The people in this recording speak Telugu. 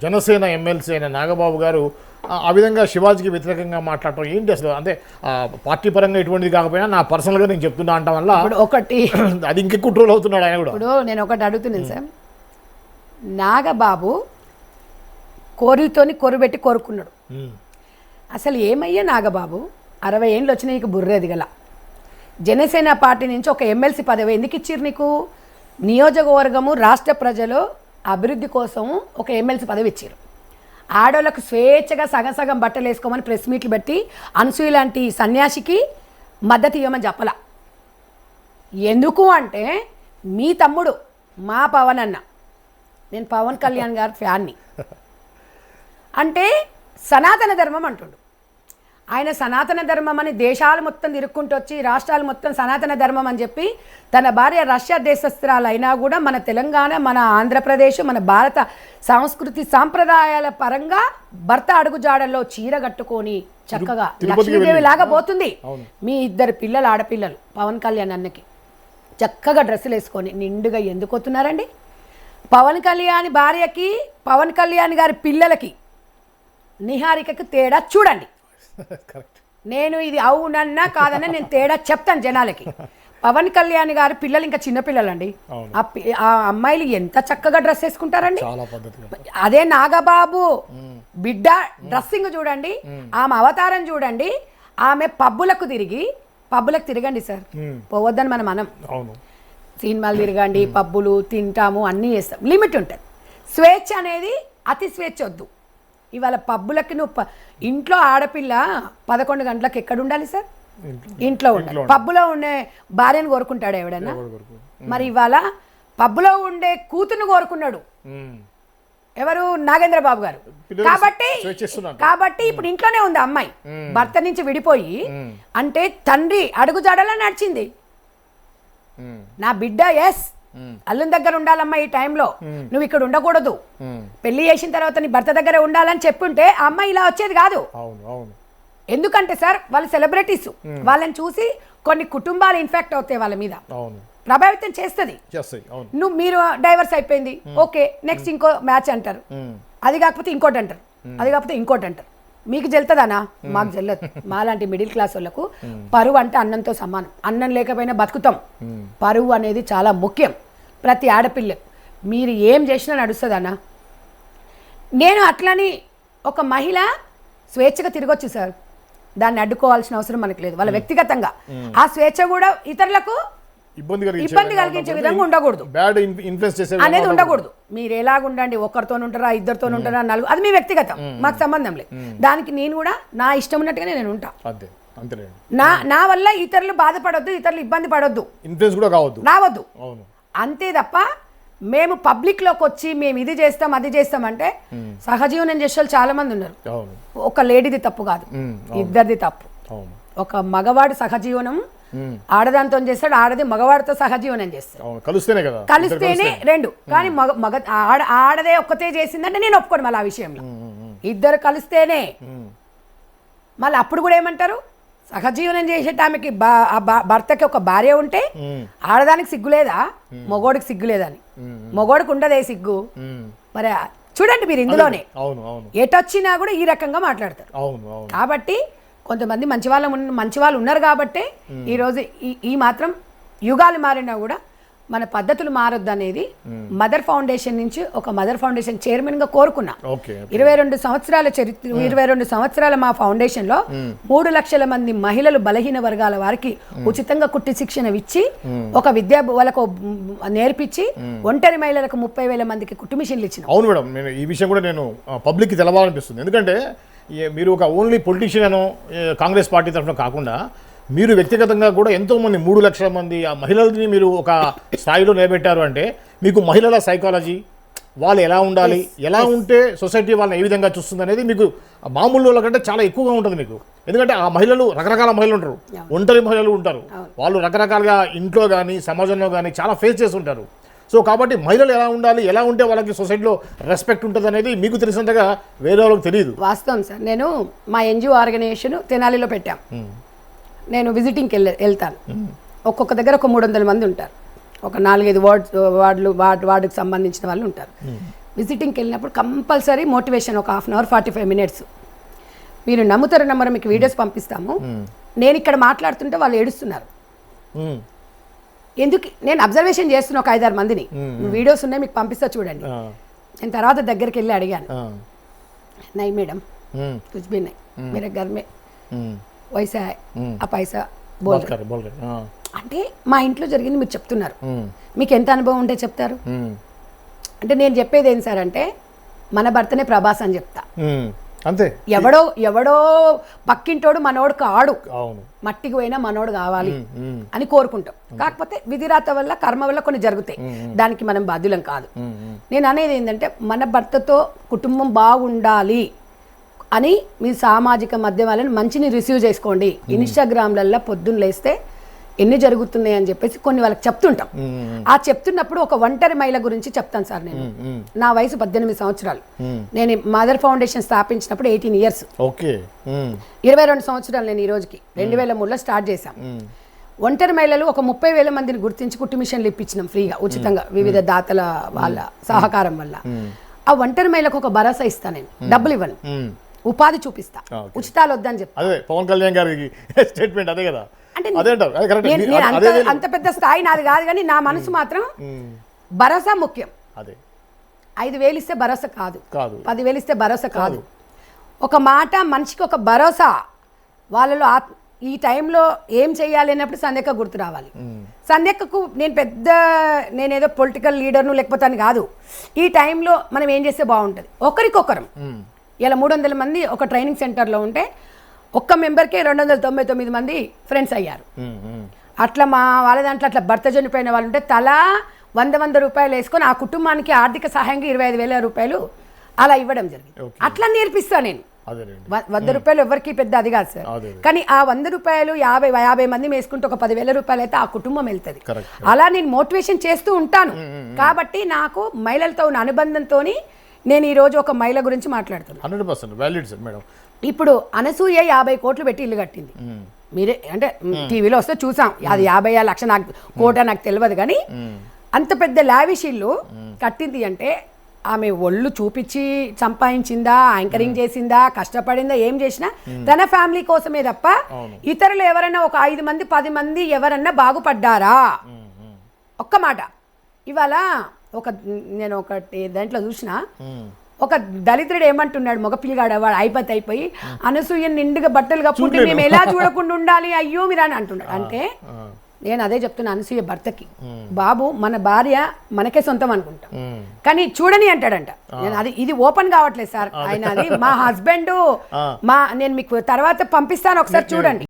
జనసేన ఎమ్మెల్సీ అయిన నాగబాబు గారు ఆ విధంగా శివాజీకి వ్యతిరేకంగా మాట్లాడటం ఏంటి అసలు? అంటే పార్టీ పరంగా ఎటువంటిది కాకపోయినా నా పర్సనల్గా నేను చెప్తున్నా అంటాం వల్ల ఒకటి అది ఇంకెక్కువ ట్రోల్ అవుతున్నాడు ఆయన కూడా. ఇప్పుడు నేను ఒకటి అడుగుతున్నాను సార్, నాగబాబు కోరితోని కొరుబెట్టి కోరుకున్నాడు. అసలు ఏమయ్యా నాగబాబు, 60 ఏళ్ళు వచ్చినా నీకు బుర్రేది గల జనసేన పార్టీ నుంచి ఒక ఎమ్మెల్సీ పదవి ఎందుకు ఇచ్చిర్రు నీకు? నియోజకవర్గము రాష్ట్ర ప్రజలు అభివృద్ధి కోసం ఒక ఎమ్మెల్సీ పదవి ఇచ్చారు. ఆడోళ్ళకు స్వేచ్ఛగా సగం సగం బట్టలు వేసుకోమని ప్రెస్ మీట్లు పెట్టి అనసూయ లాంటి సన్యాసికి మద్దతు ఇవ్వమని చెప్పలా. ఎందుకు అంటే మీ తమ్ముడు మా పవన్ అన్న, నేను పవన్ కళ్యాణ్ గారి ఫ్యాన్ని, అంటే సనాతన ధర్మం అంటుండు ఆయన. సనాతన ధర్మం అని దేశాలు మొత్తం తిరుక్కుంటూ వచ్చి రాష్ట్రాలు మొత్తం సనాతన ధర్మం అని చెప్పి తన భార్య రష్యా దేశస్త్రాలు అయినా కూడా మన తెలంగాణ, మన ఆంధ్రప్రదేశ్, మన భారత సంస్కృతి సాంప్రదాయాల పరంగా భర్త అడుగుజాడల్లో చీర కట్టుకొని చక్కగా లక్ష్మీదేవి లాగా పోతుంది. మీ 2 పిల్లలు ఆడపిల్లలు పవన్ కళ్యాణ్ అన్నకి చక్కగా డ్రెస్సులు వేసుకొని నిండుగా ఎందుకు వస్తున్నారండి? పవన్ కళ్యాణ్ భార్యకి, పవన్ కళ్యాణ్ గారి పిల్లలకి, నిహారికకి తేడా చూడండి. నేను ఇది అవునన్నా కాదన్నా నేను తేడా చెప్తాను జనాలకి. పవన్ కళ్యాణ్ గారి పిల్లలు ఇంకా చిన్నపిల్లలండి. ఆ అమ్మాయిలు ఎంత చక్కగా డ్రెస్ వేసుకుంటారండి. అదే నాగబాబు బిడ్డ డ్రెస్సింగ్ చూడండి, ఆమె అవతారం చూడండి. ఆమె పబ్బులకు తిరగండి సార్, పోవద్దని మనం సినిమాలు తిరగండి, పబ్బులు తింటాము, అన్నీ చేస్తాం, లిమిట్ ఉంటుంది. స్వేచ్ఛ అనేది అతి స్వేచ్ఛ వద్దు. ఇవాళ పబ్బులకి నువ్వు ఇంట్లో ఆడపిల్ల 11 గంటలకు ఎక్కడ ఉండాలి సార్? ఇంట్లో ఉండాలి. పబ్బులో ఉండే భార్యను కోరుకుంటాడు ఎవడన్నా? మరి ఇవాళ పబ్బులో ఉండే కూతురును కోరుకున్నాడు ఎవరు? నాగేంద్ర బాబు గారు. కాబట్టి ఇప్పుడు ఇంట్లోనే ఉంది అమ్మాయి, భర్త నుంచి విడిపోయి. అంటే తండ్రి అడుగుజాడలా నడిచింది. నా బిడ్డ ఎస్ అల్లుని దగ్గర ఉండాలమ్మా, ఈ టైంలో నువ్వు ఇక్కడ ఉండకూడదు, పెళ్లి చేసిన తర్వాత నీ భర్త దగ్గర ఉండాలని చెప్పుంటే ఆ అమ్మాయి ఇలా వచ్చేది కాదు. ఎందుకంటే సార్ వాళ్ళు సెలబ్రిటీస్, వాళ్ళని చూసి కొన్ని కుటుంబాలు ఇన్ఫెక్ట్ అవుతాయి, వాళ్ళ మీద ప్రభావితం చేస్తుంది. మీరు డైవర్స్ అయిపోయింది, ఓకే నెక్స్ట్ ఇంకో మ్యాచ్ అంటారు, అది కాకపోతే ఇంకోటి అంటారు, అది కాకపోతే ఇంకోటి అంటారు. మీకు జల్లుతుందనా? మాకు జల్లదు. మాలాంటి మిడిల్ క్లాస్ వాళ్ళకు పరువు అంటే అన్నంతో సమానం. అన్నం లేకపోయినా బతుకుతాం. పరువు అనేది చాలా ముఖ్యం ప్రతి ఆడపిల్ల. మీరు ఏం చేసినా నడుస్తుందన్నా. నేను అట్లని ఒక మహిళ స్వేచ్ఛగా తిరగొచ్చు సార్, దాన్ని అడ్డుకోవాల్సిన అవసరం మనకు లేదు. వాళ్ళ వ్యక్తిగతంగా ఆ స్వేచ్ఛ కూడా ఇతరులకు ఇబ్బంది కలిగించే విధంగా ఉండకూడదు, అనేది ఉండకూడదు. మీరు ఎలాగుండండి, ఒకరితో ఉంటారా, ఇద్దరితో ఉంటారా, 4, అది మీ వ్యక్తిగతం, మాకు సంబంధం లేదు. దానికి నేను కూడా నా ఇష్టం ఉన్నట్టుగానే నేను ఉంటా. నా వల్ల ఇతరులు బాధపడొద్దు, ఇతరులు ఇబ్బంది పడొద్దు, రావద్దు, అంతే తప్ప మేము పబ్లిక్ లోకి వచ్చి మేము ఇది చేస్తాం అది చేస్తాం అంటే సహజీవనం చేసే వాళ్ళు చాలా మంది ఉన్నారు. ఒక లేడీది తప్పు కాదు, ఇద్దరిది తప్పు. ఒక మగవాడు సహజీవనం ఆడదాంతో చేస్తాడు, ఆడది మగవాడితో సహజీవనం చేస్తాడు, కలిస్తేనే 2. కానీ ఆడదే ఒక్కతే చేసిందంటే నేను ఒప్పుకోను మళ్ళీ ఆ విషయంలో. ఇద్దరు కలిస్తేనే మళ్ళీ అప్పుడు కూడా ఏమంటారు, సహజీవనం చేసేట ఆమెకి భర్తకి ఒక భార్య ఉంటే ఆడదానికి సిగ్గులేదా, మగోడికి సిగ్గులేదని? మగోడికి ఉండదే సిగ్గు. మరి చూడండి మీరు ఇందులోనే ఎటొచ్చినా కూడా ఈ రకంగా మాట్లాడతారు. కాబట్టి కొంతమంది మంచి వాళ్ళు ఉన్నారు కాబట్టి ఈరోజు ఈ మాత్రం యుగాలు మారినా కూడా మన పద్ధతులు మారొద్దు అనేది మదర్ ఫౌండేషన్ నుంచి ఒక మదర్ ఫౌండేషన్ చైర్మన్ గా కోరుకున్నా. 22 సంవత్సరాల చరిత్ర, 22 సంవత్సరాల మా ఫౌండేషన్ లో 3 లక్షల మంది మహిళలు, బలహీన వర్గాల వారికి ఉచితంగా కుట్టి శిక్షణ ఇచ్చి ఒక వాళ్ళకు నేర్పించి ఒంటరి మహిళలకు 30,000 మందికి కుట్టు మిషన్లు ఇచ్చిన. అవును మేడం, నేను ఈ విషయం కూడా నేను పబ్లిక్ కి తెలవాలనిపిస్తుంది. ఎందుకంటే మీరు ఒక ఓన్లీ పొలిటీషియన్ కాంగ్రెస్ పార్టీ తరఫున కాకుండా మీరు వ్యక్తిగతంగా కూడా ఎంతోమంది 3 లక్షల మంది ఆ మహిళల్ని మీరు ఒక స్థాయిలో నిలబెట్టారు. అంటే మీకు మహిళల సైకాలజీ, వాళ్ళు ఎలా ఉండాలి, ఎలా ఉంటే సొసైటీ వాళ్ళని ఏ విధంగా చూస్తుంది అనేది మీకు మామూలు వాళ్ళ కంటే చాలా ఎక్కువగా ఉంటుంది మీకు. ఎందుకంటే ఆ మహిళలు రకరకాల మహిళలు ఉంటారు, ఒంటరి మహిళలు ఉంటారు, వాళ్ళు రకరకాలుగా ఇంట్లో కానీ సమాజంలో కానీ చాలా ఫేస్ చేసి ఉంటారు. సో కాబట్టి మహిళలు ఎలా ఉండాలి, ఎలా ఉంటే వాళ్ళకి సొసైటీలో రెస్పెక్ట్ ఉంటుంది అనేది మీకు తెలిసినంతగా వేరే వాళ్ళకి తెలియదు. వాస్తవం సార్. నేను మా ఎన్జిఓ ఆర్గనైజేషన్ తెనాలిలో పెట్టాం. నేను విజిటింగ్కి వెళ్తాను. ఒక్కొక్క దగ్గర ఒక 300 మంది ఉంటారు. ఒక 4-5 వార్డుకు సంబంధించిన వాళ్ళు ఉంటారు. విజిటింగ్కి వెళ్ళినప్పుడు కంపల్సరీ మోటివేషన్ ఒక 1/2 అవర్ 45 మినిట్స్. మీరు నమ్ముతారు నమ్మరు, మీకు వీడియోస్ పంపిస్తాము. నేను ఇక్కడ మాట్లాడుతుంటే వాళ్ళు ఏడుస్తున్నారు. ఎందుకు నేను అబ్జర్వేషన్ చేస్తున్నా ఒక 5-6 మందిని. వీడియోస్ ఉన్నాయి, మీకు పంపిస్తా చూడండి. నేను తర్వాత దగ్గరికి వెళ్ళి అడిగాను, నై మేడం కుచ్ భీ నై, మేరే ఘర్ మే వైసా హై, ఆ పైసా బోల్ రహే. అంటే మా ఇంట్లో జరిగింది మీరు చెప్తున్నారు, మీకు ఎంత అనుభవం ఉంటే చెప్తారు. అంటే నేను చెప్పేది ఏం సార్ అంటే, మన భర్తనే ప్రభాస్ అని చెప్తా. అంతే. ఎవడో పక్కింటోడు మనోడు కాడు, మట్టికి పోయినా మనోడు కావాలి అని కోరుకుంటాం. కాకపోతే విధిరాత వల్ల కర్మ వల్ల కొన్ని జరుగుతాయి, దానికి మనం బాధ్యులం కాదు. నేను అనేది ఏంటంటే, మన భర్తతో కుటుంబం బాగుండాలి అని మీ సామాజిక మాధ్యమాలను మంచిని రిసీవ్ చేసుకోండి. ఇన్స్టాగ్రామ్లలో పొద్దున్న లేస్తే ఎన్ని జరుగుతున్నాయి అని చెప్పేసి కొన్ని వాళ్ళకి చెప్తుంటాం. ఆ చెప్తున్నప్పుడు ఒక ఒంటరి మహిళ గురించి చెప్తాను సార్. నేను నా వయసు 18 సంవత్సరాలు. నేను మదర్ ఫౌండేషన్ స్థాపించినప్పుడు 18 ఇయర్స్. 22 సంవత్సరాలు నేను ఈ రోజుకి 2003లో స్టార్ట్ చేశాం. ఒంటరి మహిళలు ఒక 30,000 మందిని గుర్తించి కుట్టు మిషన్లు ఇప్పించినాం ఫ్రీగా, ఉచితంగా, వివిధ దాతల వాళ్ళ సహకారం వల్ల. ఆ ఒంటరి మహిళకు ఒక భరోసా ఇస్తా, నేను డబ్బులు ఇవ్వను, ఉపాధి చూపిస్తా, ఉచితాలు వద్దని చెప్తా. పవన్ కళ్యాణ్ గారి స్టేట్మెంట్ అదే కదా. అంటే అంత పెద్ద స్థాయి నాది కాదు, కానీ నా మనసు మాత్రం భరోసా ముఖ్యం. 5,000 ఇస్తే భరోసా కాదు, 10,000 ఇస్తే భరోసా కాదు. ఒక మాట మనిషికి ఒక భరోసా. వాళ్ళలో ఈ టైంలో ఏం చేయాలి అన్నప్పుడు సంధ్యక్క గుర్తు రావాలి. సంధ్యక్కకు నేనేదో పొలిటికల్ లీడర్ను లేకపోతే అని కాదు. ఈ టైంలో మనం ఏం చేస్తే బాగుంటుంది, ఒకరికొకరం. ఇలా 300 మంది ఒక ట్రైనింగ్ సెంటర్లో ఉంటే ఒక్క మెంబర్కే 299 మంది ఫ్రెండ్స్ అయ్యారు. అట్లా మా వాళ్ళ దాంట్లో అట్లా భర్త చనిపోయిన వాళ్ళు ఉంటే తలా 100 రూపాయలు వేసుకొని ఆ కుటుంబానికి ఆర్థిక సహాయంగా 25,000 రూపాయలు అలా ఇవ్వడం జరిగింది. అట్లా నేర్పిస్తా నేను. 100 రూపాయలు ఎవరికి పెద్ద అది కాదు సార్, కానీ ఆ 100 రూపాయలు 50 మంది వేసుకుంటే ఒక 10,000 రూపాయలు అయితే ఆ కుటుంబం వెళ్తుంది. అలా నేను మోటివేషన్ చేస్తూ ఉంటాను. కాబట్టి నాకు మహిళలతో ఉన్న అనుబంధంతో నేను ఈ రోజు ఒక మహిళ గురించి మాట్లాడుతున్నాను. 100% వాలిడ్ సార్ మేడం. ఇప్పుడు అనసూయ 50 కోట్లు పెట్టి ఇల్లు కట్టింది. మీరే అంటే టీవీలో వస్తే చూసాం, అది 50 లక్ష నాకు కోట నాకు తెలియదు, కానీ అంత పెద్ద లావిష్ ఇల్లు కట్టింది అంటే ఆమె ఒళ్ళు చూపించి సంపాదించిందా, యాంకరింగ్ చేసిందా, కష్టపడిందా, ఏం చేసినా తన ఫ్యామిలీ కోసమే తప్ప ఇతరులు ఎవరైనా ఒక 5 మంది 10 మంది ఎవరన్నా బాగుపడ్డారా? ఒక్క మాట. ఇవాళ నేను ఒకటి దాంట్లో చూసిన, ఒక దళితుడు ఏమంటున్నాడు, మగ పిల్లగాడు వాడు అయిపోయి అనసూయ నిండుగా బట్టలు కప్పుకుంటే మేము ఎలా చూడకుండా ఉండాలి, అయ్యో మీరు అని అంటున్నాడు. అంటే నేను అదే చెప్తున్నా అనసూయ భర్తకి, బాబు మన భార్య మనకే సొంతం అనుకుంటాం, కానీ చూడని అంటాడంట. నేను ఇది ఓపెన్ కావట్లేదు సార్ ఆయన, అది మా హస్బెండ్, నేను మీకు తర్వాత పంపిస్తాను, ఒకసారి చూడండి.